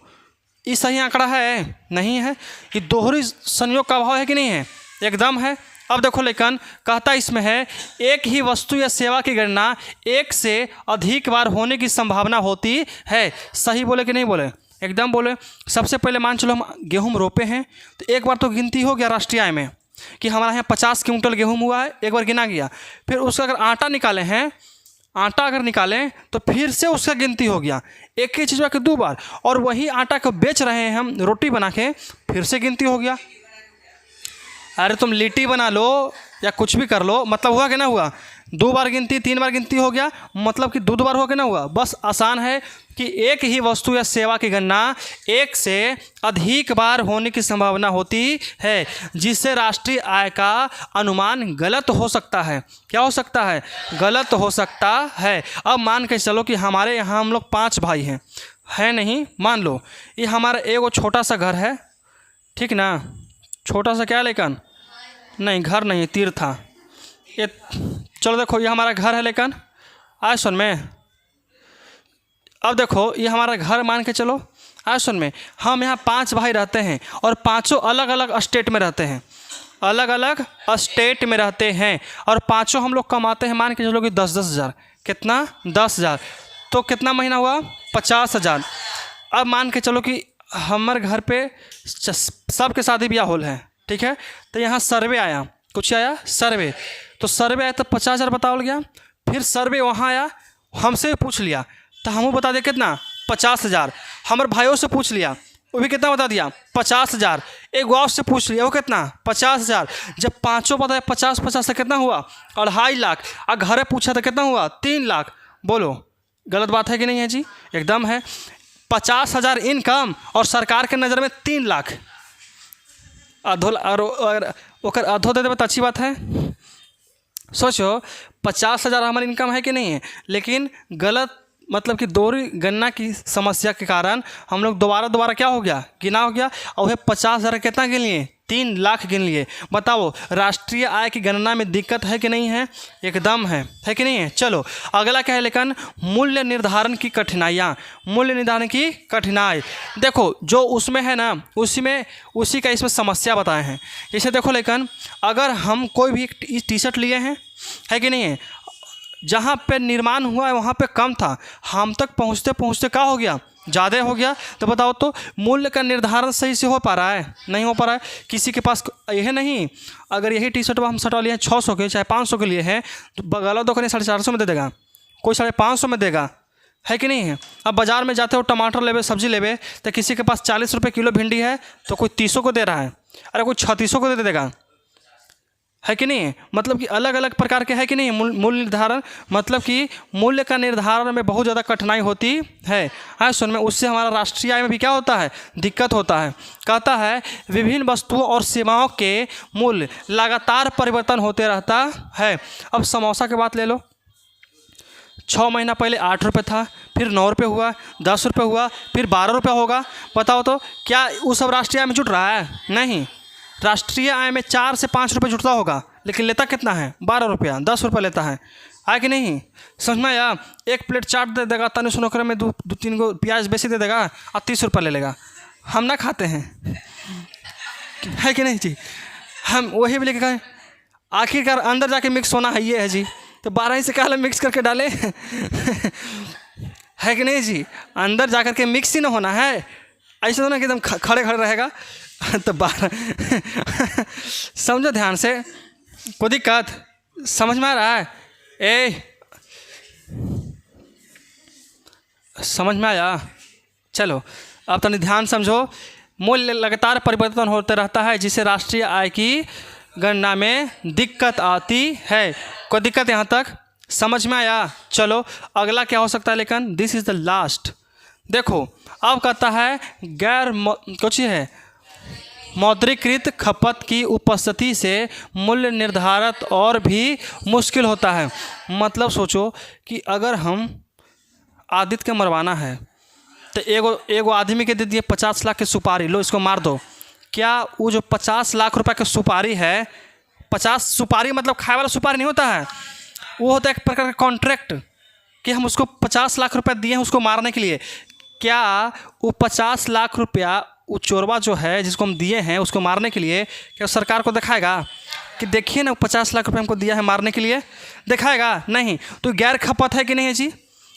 ये सही आंकड़ा है, नहीं है, कि दोहरी संयोग का अभाव है कि नहीं है, एकदम है। अब देखो लेकिन कहता इसमें है एक ही वस्तु या सेवा की गणना एक से अधिक बार होने की संभावना होती है। सही बोले कि नहीं बोले, एकदम बोले। सबसे पहले मान चलो हम गेहूँ रोपे हैं, तो एक बार तो गिनती हो गया राष्ट्रीय आय में कि हमारे यहाँ 50 क्विंटल गेहूँ हुआ है, एक बार गिना गया। फिर उसका अगर आटा निकाले हैं, आटा अगर निकालें तो फिर से उसका गिनती हो गया, एक ही चीज़ के 2 बार। और वही आटा को बेच रहे हैं हम रोटी बना के, फिर से गिनती हो गया। अरे तुम लिट्टी बना लो या कुछ भी कर लो, मतलब हुआ कि ना हुआ, 2 बार गिनती 3 बार गिनती हो गया, मतलब कि 2 बार हो गया ना हुआ। बस आसान है कि एक ही वस्तु या सेवा की गणना एक से अधिक बार होने की संभावना होती है, जिससे राष्ट्रीय आय का अनुमान गलत हो सकता है। क्या हो सकता है? गलत हो सकता है। अब मान के चलो कि हमारे यहाँ हम लोग 5 भाई हैं, है नहीं? मान लो ये हमारा एगो छोटा सा घर है, ठीक ना? छोटा सा क्या लेकिन नहीं, घर नहीं, तीर था ये। चलो देखो ये हमारा घर है, लेकिन आज सुन में, अब देखो ये हमारा घर मान के चलो। आज सुन में, हम यहाँ 5 भाई रहते हैं और पांचों अलग अलग स्टेट में रहते हैं, अलग अलग स्टेट में रहते हैं, और पांचों हम लोग कमाते हैं मान के चलो कि 10-10 हज़ार। कितना? 10 हज़ार। तो कितना महीना हुआ? 50 हज़ार। अब मान के चलो कि हमारे घर पे सबके शादी ब्याह होल है, ठीक है? तो यहाँ सर्वे आया, कुछ आया सर्वे, तो सर्वे आया तो 50 हज़ार बताओ गया। फिर सर्वे वहाँ आया, हमसे पूछ लिया तो हम बता दें कितना? 50 हज़ार। हमारे भाइयों से पूछ लिया, वो भी कितना बता दिया? 50 हज़ार। एक गाँव से पूछ लिया, वो कितना? 50 हज़ार। जब पाँचों बताया 50-50 से कितना हुआ? 2.5 लाख। और घरे पूछा तो कितना हुआ? 3 लाख। बोलो गलत बात है कि नहीं है जी? एकदम है। 50 हज़ार इनकम और सरकार के नज़र में 3 लाख। अधो अधो दे देवे तो अच्छी बात है। सोचो 50 हज़ार हमारी इनकम है कि नहीं है, लेकिन गलत मतलब कि दोहरी गणना की समस्या के कारण हम लोग दोबारा क्या हो गया? गिना हो गया, और वह 50 हज़ार कितना गिन लिए? 3 लाख गिन लिए। बताओ राष्ट्रीय आय की गणना में दिक्कत है कि नहीं है? एकदम है कि नहीं है? चलो अगला क्या है, लेकिन मूल्य निर्धारण की कठिनाइयाँ। मूल्य निर्धारण की कठिनाई देखो, जो उसमें है ना, उसी का इसमें समस्या बताए हैं। जैसे देखो, लेकिन अगर हम कोई भी एक टी शर्ट लिए हैं, है कि नहीं है, जहाँ पे निर्माण हुआ है वहाँ पे कम था, हम तक पहुँचते पहुँचते क्या हो गया? ज़्यादा हो गया। तो बताओ तो मूल्य का निर्धारण सही से हो पा रहा है? नहीं हो पा रहा है। किसी के पास यह नहीं, अगर यही टी शर्ट हम शर्ट लिए हैं 600 के, चाहे 500 के लिए हैं, तो बगल दुकान 450 में दे देगा, कोई 550 में देगा, है कि नहीं है? अब बाज़ार में जाते हो टमाटर लेवे, सब्जी लेवे, तो किसी के पास 40 रुपये किलो भिंडी है तो कोई 30 को दे रहा है, अरे कोई 36 को दे देगा, है कि नहीं? मतलब कि अलग अलग प्रकार के, है कि नहीं? मूल्य निर्धारण मतलब कि मूल्य का निर्धारण में बहुत ज़्यादा कठिनाई होती है। हाँ सुन में, उससे हमारा राष्ट्रीय आय में भी क्या होता है? दिक्कत होता है। कहता है विभिन्न वस्तुओं और सेवाओं के मूल्य लगातार परिवर्तन होते रहता है। अब समोसा की बात ले लो, 6 महीना पहले 8 रुपये था, फिर 9 रुपये हुआ, 10 रुपये हुआ, फिर 12 रुपये होगा। बताओ तो क्या वो सब राष्ट्रीय आय में जुट रहा है? नहीं। राष्ट्रीय आय में 4 से 5 रुपये जुटता होगा, लेकिन लेता कितना है? 12 रुपया, 10 रुपये लेता है कि नहीं? समझ में आया? एक प्लेट चाट दे देगा, तनी सुनोकर में 2-3 गो प्याज बेसी दे देगा और 30 रुपये ले लेगा। हम ना खाते हैं, है कि नहीं जी? हम वही भी लेके खाएँ, आखिरकार अंदर जाके मिक्स होना है ये है जी, तो 12 ही से क्या मिक्स करके डालें है कि नहीं जी? अंदर जा कर के मिक्स ही ना होना है, ऐसे तो ना कि एकदम खड़े खड़े रहेगा तो 12 समझो ध्यान से, कोई दिक्कत समझ में आ रहा है? समझ में आया? चलो अब तो ध्यान समझो। मूल्य लगातार परिवर्तन होते रहता है, जिससे राष्ट्रीय आय की गणना में दिक्कत आती है। कोई दिक्कत यहाँ तक समझ में आया? चलो अगला क्या हो सकता है, लेकिन दिस इज़ द लास्ट। देखो अब कहता है कुछ है मौद्रीकृत खपत की उपस्थिति से मूल्य निर्धारित और भी मुश्किल होता है। मतलब सोचो कि अगर हम आदित्य के मरवाना है तो एगो आदमी के दे दिए 50 लाख की सुपारी, लो इसको मार दो। क्या वो जो 50 लाख रुपए की सुपारी है, 50 सुपारी मतलब खाए वाला सुपारी नहीं होता है, वो होता है एक प्रकार का कॉन्ट्रैक्ट कि हम उसको 50 लाख रुपए दिए हैं उसको मारने के लिए। क्या वो 50 लाख रुपया वो चोरवा जो है जिसको हम दिए हैं उसको मारने के लिए, क्या सरकार को दिखाएगा कि देखिए ना 50 लाख रुपए हमको दिया है मारने के लिए? दिखाएगा नहीं। तो गैर खपत है कि नहीं है जी?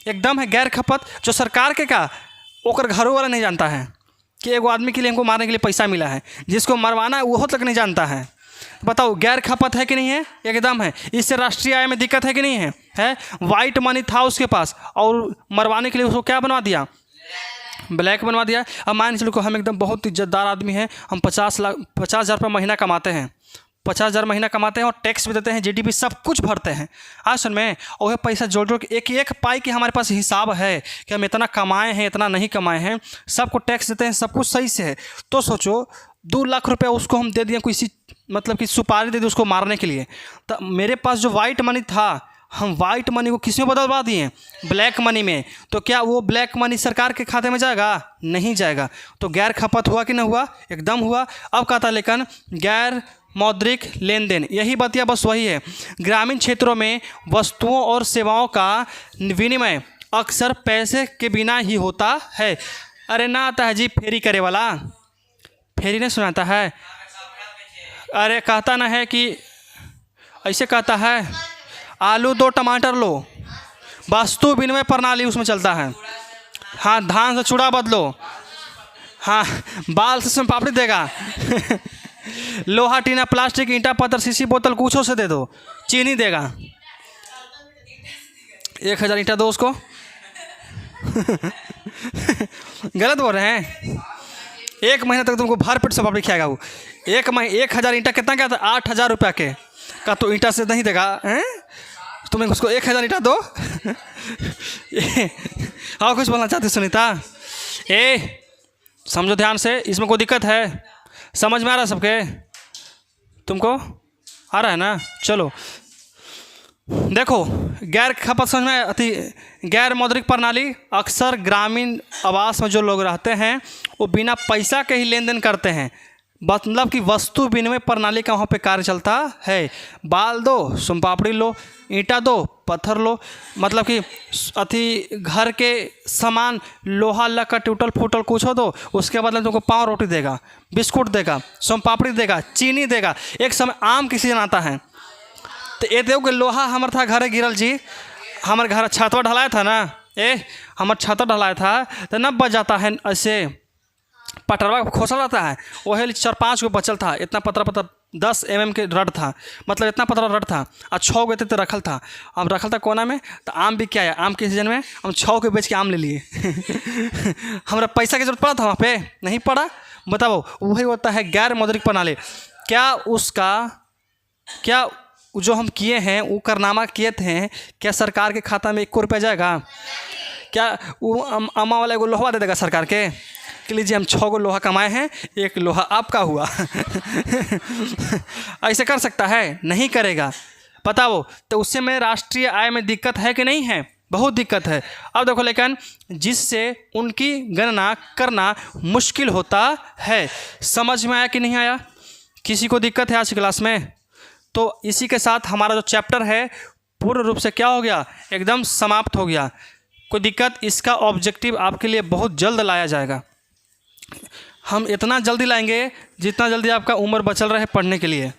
एकदम है गैर खपत। जो सरकार के का ओकर घरों वाला नहीं जानता है कि एगो आदमी के लिए हमको मारने के लिए पैसा मिला है, जिसको मरवाना है वो तक नहीं जानता है। बताओ गैर खपत है कि नहीं है? एकदम है। इससे राष्ट्रीय आय में दिक्कत है कि नहीं है? है। वाइट मनी था उसके पास और मरवाने के लिए उसको क्या बनवा दिया? ब्लैक बनवा दिया। अब मान चलो हम एकदम बहुत इज्जतदार आदमी हैं, हम 50 हज़ार रुपये महीना कमाते हैं, 50,000 महीना कमाते हैं और टैक्स भी देते हैं, जीडीपी सब कुछ भरते हैं। आज सुन में, और वह पैसा जोड़ जोड़ के एक एक पाई की हमारे पास हिसाब है कि हम इतना कमाए हैं, इतना नहीं कमाए हैं, सबको टैक्स देते हैं, सब कुछ सही से है। तो सोचो 2 लाख रुपया उसको हम दे दिए, किसी मतलब कि सुपारी दे दी उसको मारने के लिए, तो मेरे पास जो वाइट मनी था, हम वाइट मनी को किस में बदलवा दिए? ब्लैक मनी में। तो क्या वो ब्लैक मनी सरकार के खाते में जाएगा? नहीं जाएगा। तो गैर खपत हुआ कि नहीं हुआ? एकदम हुआ। अब कहता है लेकिन गैर मौद्रिक लेन देन, यही बतिया बस वही है। ग्रामीण क्षेत्रों में वस्तुओं और सेवाओं का विनिमय अक्सर पैसे के बिना ही होता है। अरे ना आता है जी फेरी करे वाला, फेरी नहीं सुनाता है? अरे कहता ना है कि ऐसे कहता है, आलू 2 टमाटर लो, वस्तु विनिमय प्रणाली उसमें चलता है। हाँ, धान से चूड़ा बदलो, हाँ बाल से पापड़ी देगा लोहा टीना प्लास्टिक ईंटा पत्थर शीशी बोतल कुछो से दे दो, चीनी देगा। 1,000 ईंटा दो उसको गलत बोल रहे हैं? 1 महीना तक तुमको भर पेट से पापड़ी खाएगा वो। 1,000 ईंटा कितना क्या था? 8,000 रुपया के का तो ईंटा से नहीं देगा हैं? तुम्हें उसको 1,000 ईंटा दो हाँ कुछ बोलना चाहते सुनीता? समझो ध्यान से, इसमें कोई दिक्कत है? समझ में आ रहा है सबके? तुमको आ रहा है ना? चलो देखो, गैर खपत समझ में अति गैर मौद्रिक प्रणाली, अक्सर ग्रामीण आवास में जो लोग रहते हैं वो बिना पैसा के ही लेन देन करते हैं, मतलब कि वस्तु विनिमय प्रणाली का वहाँ पे कार्य चलता है। बाल दो, सोम पापड़ी लो, ईंटा दो, पत्थर लो, मतलब कि अति घर के सामान लोहा लक्का टूटल फूटल कुछ हो दो, उसके बदले तुमको पाव रोटी देगा, बिस्कुट देगा, सोम पापड़ी देगा, चीनी देगा। एक समय आम की सीजन आता है तो ये देखो कि लोहा हमारे था घरे गिरल जी, हमारे घर छतवा ढलाया था ना, हमारे छतवा ढलाया था तो न बच जाता है, ऐसे पटरवा खोसा रहता है, वही 4-5 गो बचल था, इतना पतरा 10 mm के रड था, मतलब इतना पतला रड था, और 6 गो तो रखल था। अब रखल था कोना में, तो आम भी क्या है, आम के सीजन में हम 6 को बेच के आम ले लिए हमारा पैसा की जरूरत पड़ा था वहाँ पे? नहीं पड़ा। बताओ, वही होता है गैर मौद्रिक प्रणाली। क्या जो हम किए हैं वो करनामा किए थे, क्या सरकार के खाता में 1 रुपया जाएगा? क्या वो अम्मा वाला एगो लोहा दे देगा सरकार के कि लीजिए हम 6 गो लोहा कमाए हैं, 1 लोहा आपका हुआ ऐसे कर सकता है? नहीं करेगा। बताओ, तो उससे में राष्ट्रीय आय में दिक्कत है कि नहीं है? बहुत दिक्कत है। अब देखो, लेकिन जिससे उनकी गणना करना मुश्किल होता है। समझ में आया कि नहीं आया? किसी को दिक्कत है आज की क्लास में? तो इसी के साथ हमारा जो चैप्टर है पूर्ण रूप से क्या हो गया? एकदम समाप्त हो गया। कोई दिक्कत? इसका ऑब्जेक्टिव आपके लिए बहुत जल्द लाया जाएगा। हम इतना जल्दी लाएंगे जितना जल्दी आपका उम्र बचल रहे पढ़ने के लिए।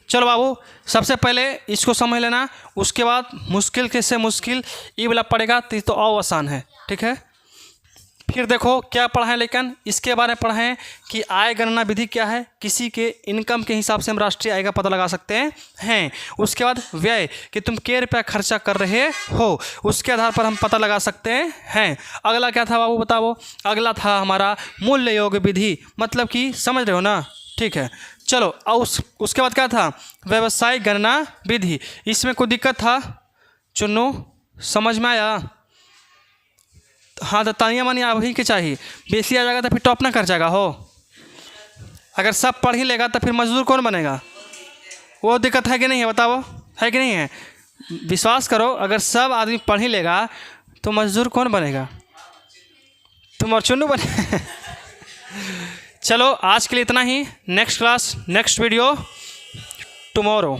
चलो बाबू, सबसे पहले इसको समझ लेना, उसके बाद मुश्किल से मुश्किल ये वाला पड़ेगा तो और आसान है, ठीक है? फिर देखो क्या पढ़ाएं, लेकिन इसके बारे में पढ़ाएं कि आय गणना विधि क्या है, किसी के इनकम के हिसाब से हम राष्ट्रीय आय का पता लगा सकते हैं। उसके बाद व्यय कि तुम क्या रुपया खर्चा कर रहे हो, उसके आधार पर हम पता लगा सकते हैं। अगला क्या था बाबू बताओ? अगला था हमारा मूल्य योग विधि, मतलब कि समझ रहे हो ना? ठीक है, चलो। और उसके बाद क्या था? व्यवसायिक गणना विधि। इसमें कोई दिक्कत था? चुन्नू समझ में आया? हाँ, तो तानिया मानी अभी के चाहिए, बेसी आ जाएगा तो फिर टॉप ना कर जाएगा हो। अगर सब पढ़ ही लेगा तो फिर मजदूर कौन बनेगा? वो दिक्कत है कि नहीं है? बताओ, है कि नहीं है? विश्वास करो, अगर सब आदमी पढ़ ही लेगा तो मजदूर कौन बनेगा? तुम और चुन्नू बने चलो आज के लिए इतना ही। Next class, next video tomorrow.